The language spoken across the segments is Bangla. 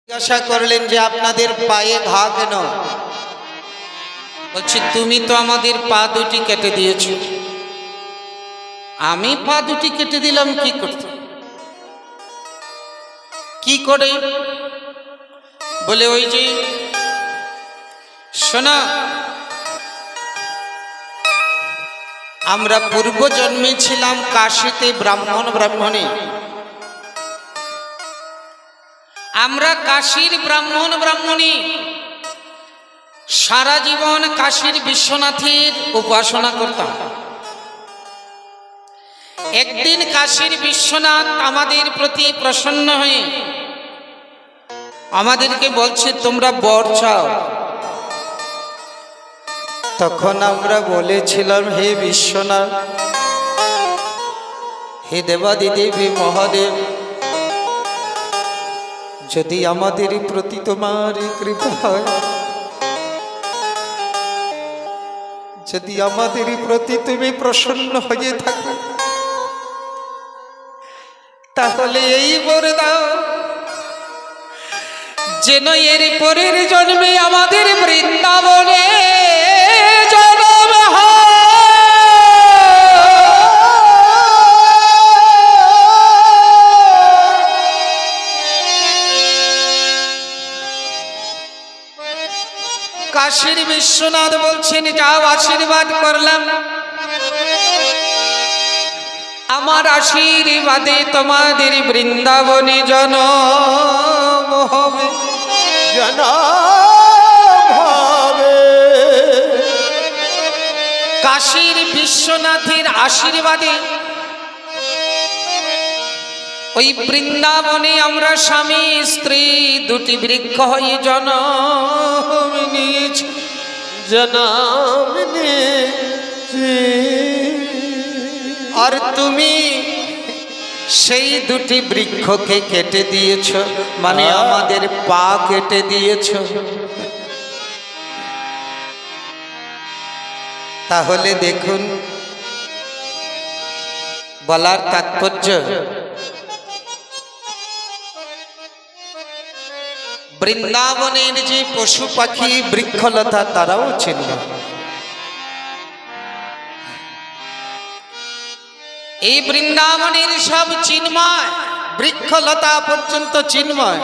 জিজ্ঞাসা করলেন যে আপনাদের পায়ে ঘা কেন? বলছি তুমি তো আমাদের পা দুটি কেটে দিয়েছো। আমি পা দুটি কেটে দিলাম কি করতে, কি করে? বলে ওই যে শোনা, আমরা পূর্ব জন্মে ছিলাম কাশীতে ব্রাহ্মণে। আমরা কাশীর ব্রাহ্মণী সারা জীবন কাশীর বিশ্বনাথের উপাসনা করতাম। একদিন কাশীর বিশ্বনাথ আমাদের প্রতি প্রসন্ন হয়ে আমাদেরকে বলছে তোমরা বর চাও। তখন আমরা বলেছিলাম হে বিশ্বনাথ, হে দেবাদিদেবী মহাদেব, যদি আমাদের প্রতি তোমার কৃপা হয়, যদি আমাদের প্রতি তুমি প্রসন্ন হয়ে থাকো, তাহলে এই বর দাও যেন এর পরের জন্মে আমাদের বৃন্দাবনে জন্ম হয়। কাশীর বিশ্বনাথ বলছেন যাও, আশীর্বাদ করলাম, আমার আশীর্বাদে তোমাদের বৃন্দাবনে জন্ম হবে, জন্ম হবে। কাশীর বিশ্বনাথের আশীর্বাদে ওই বৃন্দাবনে আমরা স্বামী স্ত্রী দুটি বৃক্ষ হয়ে জন্ম নিয়েছি, জন্ম নিয়েছি। আর তুমি সেই দুটি বৃক্ষকে কেটে দিয়েছ, মানে আমাদের পা কেটে দিয়েছ। তাহলে দেখুন বলার তাৎপর্য, বৃন্দাবনের যে পশু পাখি বৃক্ষলতা তারাও চিনল। এই বৃন্দাবনের সব চিন্ময়, বৃক্ষলতা পর্যন্ত চিন্ময়।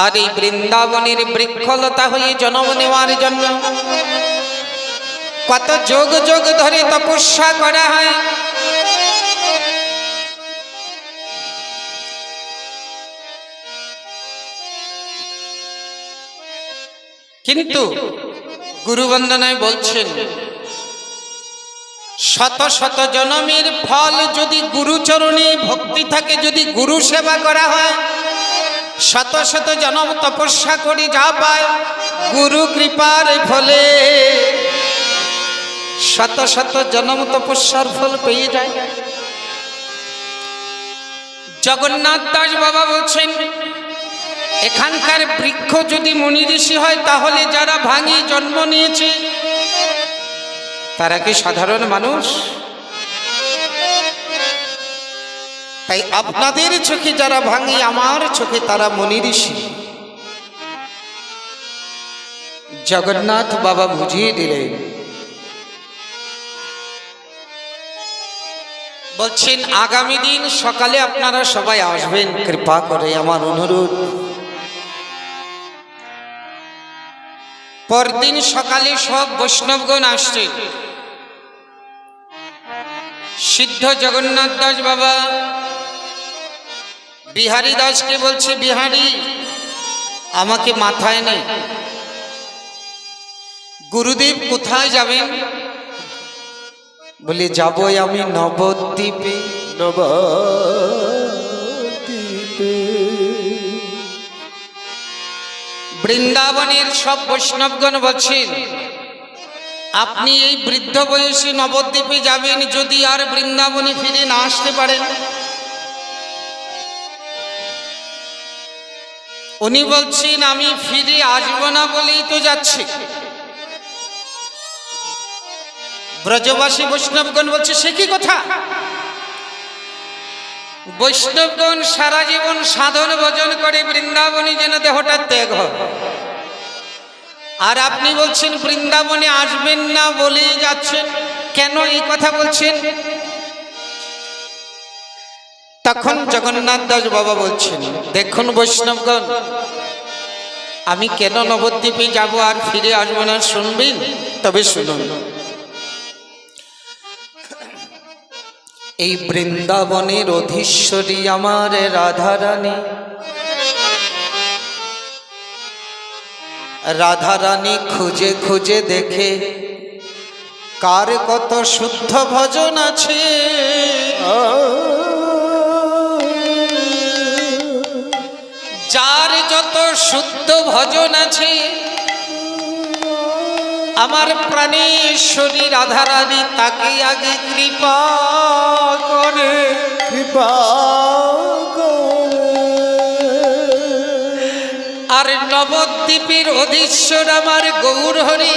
আর এই বৃন্দাবনের বৃক্ষলতা হয়ে জন্ম নেওয়ার জন্য কত যোগ যোগ ধরে তপস্যা করা হয়। কিন্তু গুরু বন্দনায় বলছেন শত শত জন্মের ফল যদি গুরুচরণে ভক্তি থাকে, যদি গুরু সেবা করা হয়, শত শত জন্ম তপস্যা করে যা পায় গুরু কৃপার ফলে শত শত জন্ম তপস্যার ফল পেয়ে যায়। জগন্নাথ দাস বাবা বলছেন এখানকার বৃক্ষ যদি মুনি ঋষি হয়, তাহলে যারা ভাঙি জন্ম নিয়েছে তারা কি সাধারণ মানুষ? তাই আপনাদের চোখে যারা ভাঙি, আমার চোখে তারা মুনি ঋষি। জগন্নাথ বাবা বুঝিয়ে দিলেন, বলছেন আগামী দিন সকালে আপনারা সবাই আসবেন, কৃপা করে আমার অনুরোধ। পরদিন সকালে সব বৈষ্ণবগণ আসছে। সিদ্ধ জগন্নাথ দাস বাবা বিহারী দাসকে বলছে, বিহারী আমাকে মাথায় নেই, গুরুদেব কোথায় যাবেন? বলে যাবই আমি নবদ্বীপে। নবদ্বীপে বৃন্দাবনের সব বৈষ্ণবগণ বলছেন আপনি এই বৃদ্ধ বয়সে নবদ্বীপে যাবেন, যদি আর বৃন্দাবনে ফিরে না আসতে পারেন। উনি বলছেন আমি ফিরে আসবো না বলেই তো যাচ্ছি। ব্রজবাসী বৈষ্ণবগণ বলছে সে কি কথা, বৈষ্ণবগণ সারা জীবন সাধন ভজন করে বৃন্দাবনে যেন দেহটা ত্যাগ হয়, আর আপনি বলছেন বৃন্দাবনে আসবেন না বলেই যাচ্ছেন। কেন এই কথা বলছেন? তখন জগন্নাথ দাস বাবা বলছেন, দেখুন বৈষ্ণবগণ, আমি কেন নবদ্বীপে যাব আর ফিরে আসবো না শুনবেন? তবে শুনুন। এই বৃন্দাবনের অধীশ্বরী আমার রাধারানী, রাধারানী খুঁজে খুঁজে দেখে কার কত শুদ্ধ ভজন আছে। যার যত শুদ্ধ ভজন আছে, আমার প্রাণেশ্বরী রাধারানী তাকে আগে কৃপা করে, কৃপা আর নবদ্বীপের অধীশ্বর আমার গৌর হরি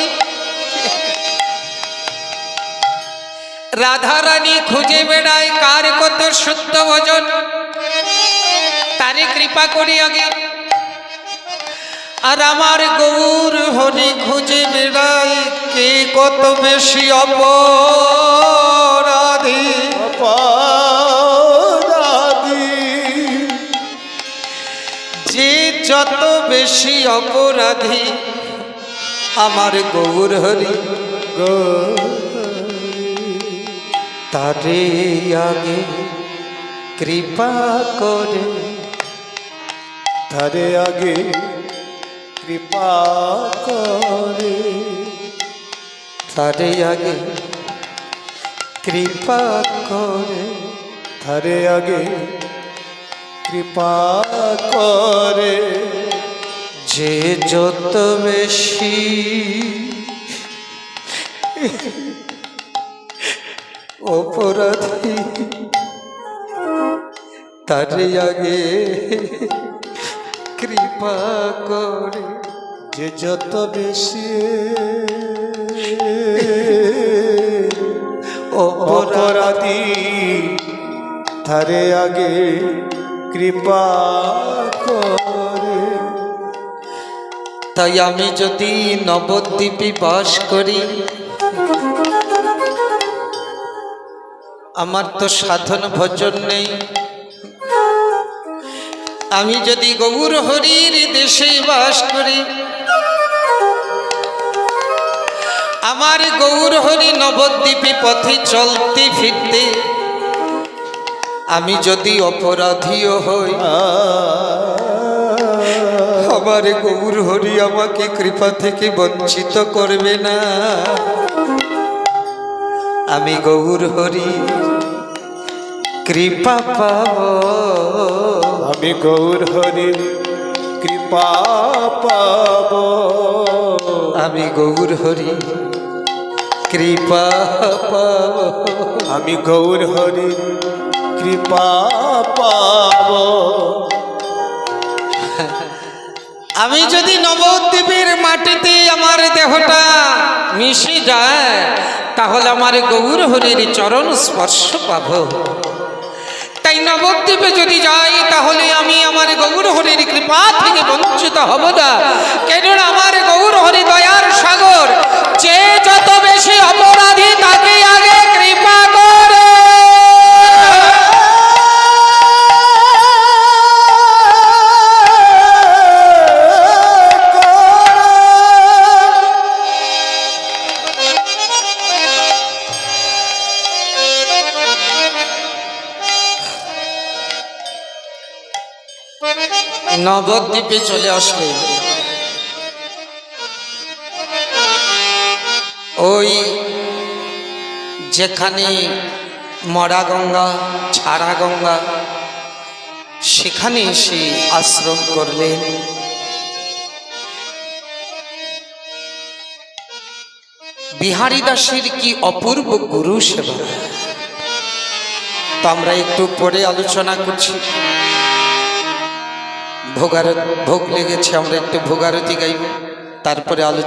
রাধারানী খুঁজে বেড়ায় কার কত শুদ্ধ ভজন, তারে কৃপা করি আগে। আর আমার গৌর হরি খুঁজে বেড়ায় কে কত বেশি অপরাধী, যে যত বেশি অপরাধী আমার গৌর হরি তারে আগে কৃপা করে, তারে আগে কৃপা করে, তারে আগে কৃপা করে, তারে আগে কৃপা করে। যে যত বেশি অপরাধী তারে আগে কৃপা করে, যে যত বেশি অপরাধী তারে আগে কৃপা করে। তাই আমি যদি নবদ্বীপে বাস করি, আমার তো সাধন ভজন নেই, আমি যদি গৌর হরির দেশে বাস করি, আমার গৌর হরি নবদ্বীপে পথে চলতে ফিরতে আমি যদি অপরাধীও হই, আমার গৌর হরি আমাকে কৃপা থেকে বঞ্চিত করবে না। আমি গৌর হরি কৃপা পাব, আমি গৌর হরির কৃপা পাব, আমি গৌর হরি কৃপা পাব, আমি গৌর হরির কৃপা পাব। আমি যদি নবদ্বীপের মাটিতে আমার দেহটা মিশে যায়, তাহলে আমার গৌর হরির চরণ স্পর্শ পাব। তাই নবদ্বীপে যদি যাই, তাহলে আমি আমার গৌর হরির কৃপা থেকে বঞ্চিত হব না। কেননা আমার গৌর হরি দয়ার সাগর, যে যত বেশি অপরাধী তাকে আগে কৃপা করে। নবদ্বীপে চলে আসলে ওই যেখানে মরা গঙ্গা, ছাড়া গঙ্গা, সেখানে এসে আশ্রম করলেন। বিহারী দাসের কি অপূর্ব গুরু সেবা, তো আমরা একটু পরে আলোচনা করছি। ভোগ লেগেছে, আমরা একটু ভোগারতি গাইব, তারপরে আলোচনা।